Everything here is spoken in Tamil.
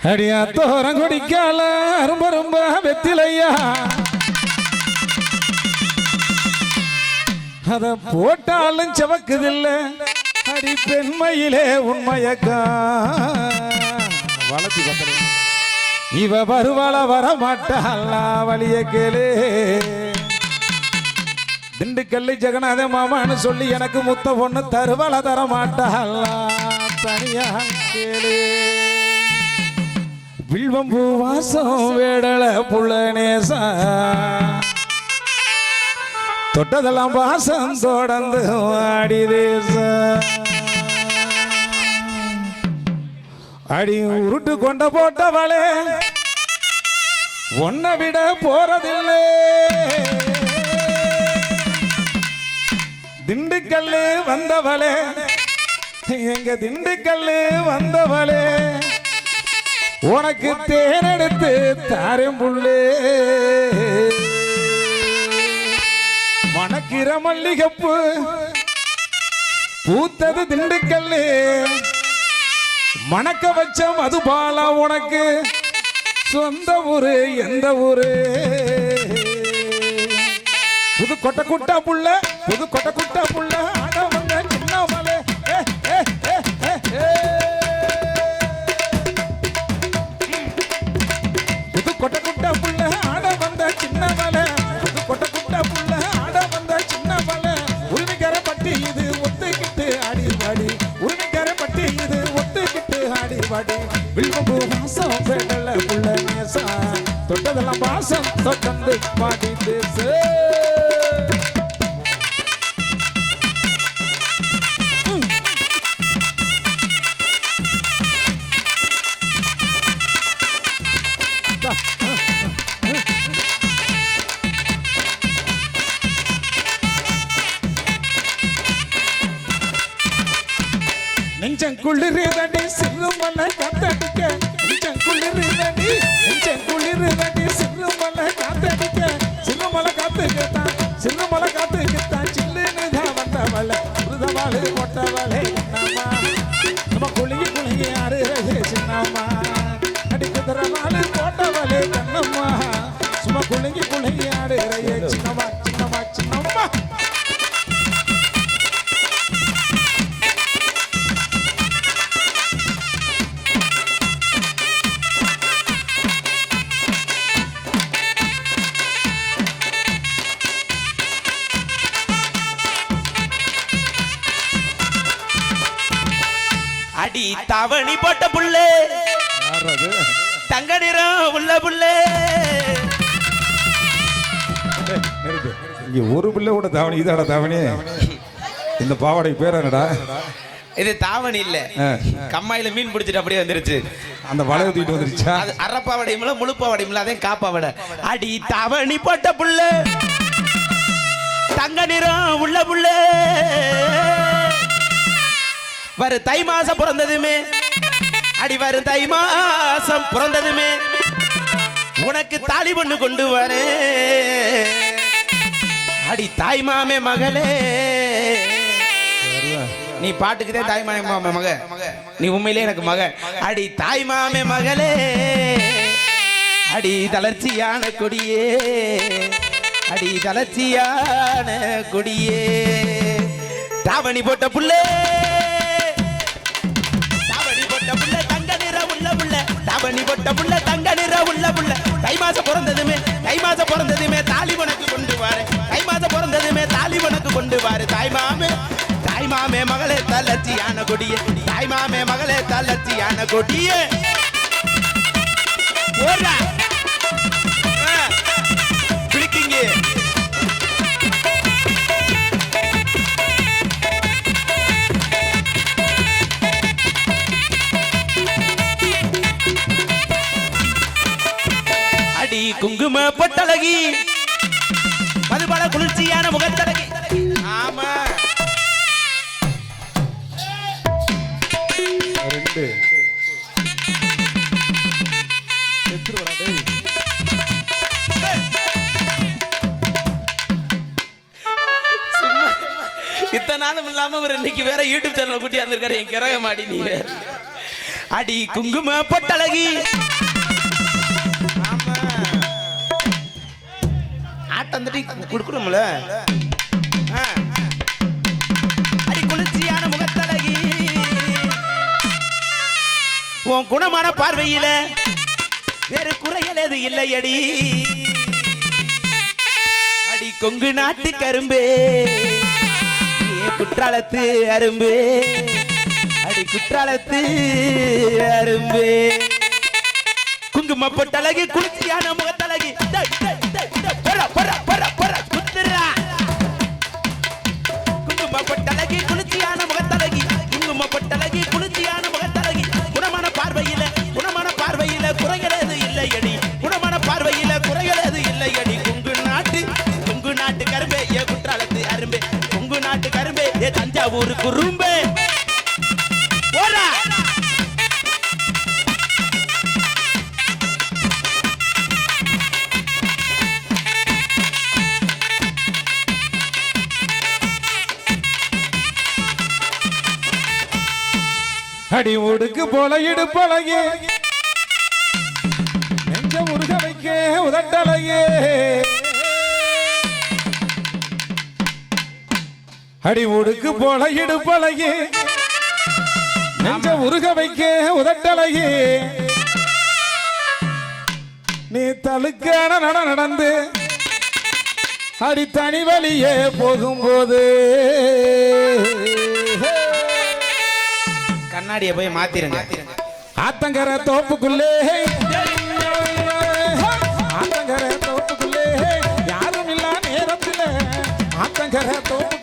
அடியா தோரம் குடிக்கால ரொம்ப ரொம்ப வெத்திலையா அத போட்டாலும் செவக்குதில்ல அடி பெண்மையிலே உண்மையக்கா வளர்த்தி பத்தல இவ வருவாள வர மாட்டாளா வழிய கேளு திண்டுக்கல்லி ஜெகநாத மாமான்னு சொல்லி எனக்கு முத்த பொண்ணு தருவாள தர மாட்டாளா தனியா கேளு வில்வம்பூ வாசம் வேடல புள்ள நேசா தொட்டதெல்லாம் வாசம் தொடர்ந்து ஆடி தேச அடி உருட்டு கொண்ட போட்டவளே ஒன்ன விட போறதில்லை திண்டுக்கல்லு வந்தவளே எங்க திண்டுக்கல்லு வந்தவளே உனக்கு தேனெடுத்து தாரம் புள்ளே மணக்கிற மல்லிகப்பு பூத்தது திண்டுக்கல்லு மணக்க வச்ச மதுபாலா உனக்கு சொந்த ஊரு எந்த ஊரு புது கொட்டை குட்டா புள்ள புது கொட்டை குட்டா புள்ள ஆட வந்த சின்ன மலை புது கொட்டை குட்டா புள்ள ஆட வந்த சின்ன மலை புது கொட்டை குட்டா புள்ள ஆட வந்த சின்ன மலை உரிமைக்கார பட்டி இது ஒத்துக்கிட்டு ஆடி பாடி உரிமைக்கார பட்டி இது ஒத்துக்கிட்டு ஆடி பாடி வில்வம்பூ வாசம் வேடல புள்ள நேசா தொட்டதெல்லாம் வாசம் தொடர்ந்து பாடி தேசு நெஞ்சங்குளிருதடி சிறுமலை காத்தடிக்க நெஞ்சங்குளிருதடி நெஞ்சங்குளிருதடி சிறுமலை காத்தடிக்க சிறுமலை காத்துக்கிட்டான் சிறுமலை காத்துக்கிட்டான் சில்லுன்னு தான் வந்தவளை புரிதவாளு கொட்டவளை என்னம்மா நம்ம குளிகி குளிகி ஆறுறது சின்னம்மா அடி குதிரவாளு போட்டவளே கண்ணம்மா சும்மா குளிகி குளிகி ஆடுறையே சின்னம்மா சின்னம்மா சின்னம்மா அடி தவணி போட்ட புள்ளே தங்க நிறம் உள்ள புள்ளே இங்க ஒரு பிள்ளை கூட தாவணி இதாடா தாவணி இந்த பாவாடை பேர் என்னடா இது தாவணி இல்ல கம்மாயில மீன் பிடிச்சிட்டு அப்படியே வந்துருச்சு அந்த வளைய தூக்கிட்டு வந்துருச்சா அது அரைப்பாவடையும்ல முழுப்பாவடையும்ல அதே காப்பாவடை அடி தவணி போட்ட புள்ளே தங்க நிறம் உள்ள புள்ளே வரு தை மாசம் பிறந்ததுமே அடி வரு தை மாசம் பிறந்ததுமே உனக்கு தாலி பொண்ணு கொண்டு வரேன் அடி தாய் மாமே மகளே நீ பாட்டுக்குதே தாய் மாமே மக நீ உண்மையிலே எனக்கு மக அடி தாய் மாமே மகளே அடி தளர்ச்சியான கொடியே அடி தளர்ச்சியான கொடியே தாவணி போட்ட புள்ளே தாவணி போட்ட புள்ள தங்க நிற உள்ள புள்ள தை மாசம் பிறந்ததுமே தாலி உனக்கு கொண்டு வாரு தை மாசம் பிறந்ததுமே தாலி உனக்கு கொண்டு வாரு தாய் மாமே மகளே தளர்ச்சியான கொடியே தாய் மாமே மகளே தளர்ச்சியான கொடியே ஓடுறா பிடிக்கிங்க குங்கும பொட்டழகி மதுபான குளிர்ச்சியான முகத்தழகி ஆமா இத்தனை நாளும் இல்லாம ஒரு இன்னைக்கு வேற யூடியூப் சேனல் கூட்டி வந்திருக்காரு என் கிரக மாடி நீ அடி குங்கும பொட்டழகி ஆமா ஆட்டம் தட்டி கொடுக்கணும்ல அடி குளிர்ச்சியான முகத்தழகி உன் குணமான பார்வையில வேறு குறைகள் எது இல்லையடி அடி கொங்கு நாட்டு கரும்பே குற்றாலத்து அரும்பே அடி குற்றாலத்து அரும்பே குங்கும பொட்டழகி குளிர்ச்சியான முகத்தழகி குங்கும பொட்டழகி குளிர்ச்சியான முகத்தழகி குங்கும பொட்டழகி குளிர்ச்சியான முகத்தழகி குணமான பார்வையில குறைகள் எது இல்லையடி குணமான பார்வையில குறைகள் எது இல்லையடி கொங்கு நாட்டு கரும்பே ஏ குற்றாலத்து அரும்பே கொங்கு நாட்டு கரும்பே ஏ தஞ்சாவூர் குறும்பே போடா அடி ஒடுக்கு போல இடுப்பழகே நெஞ்ச முருக வைக்க உதட்டழகே அடி ஒடுக்கு போல இடுப்பழகே நெஞ்ச முருக வைக்க உதட்டழகே நீ தழுக்கான நடந்து அடி தனி வழியே போகும்போது கண்ணாடியை போய் மாத்திருங்க ஆத்தங்கர தோப்புக்குள்ளே ஆத்தங்கர தோப்புக்குள்ளே யாரும் இல்லா நேரத்தில் ஆத்தங்கர தோப்பு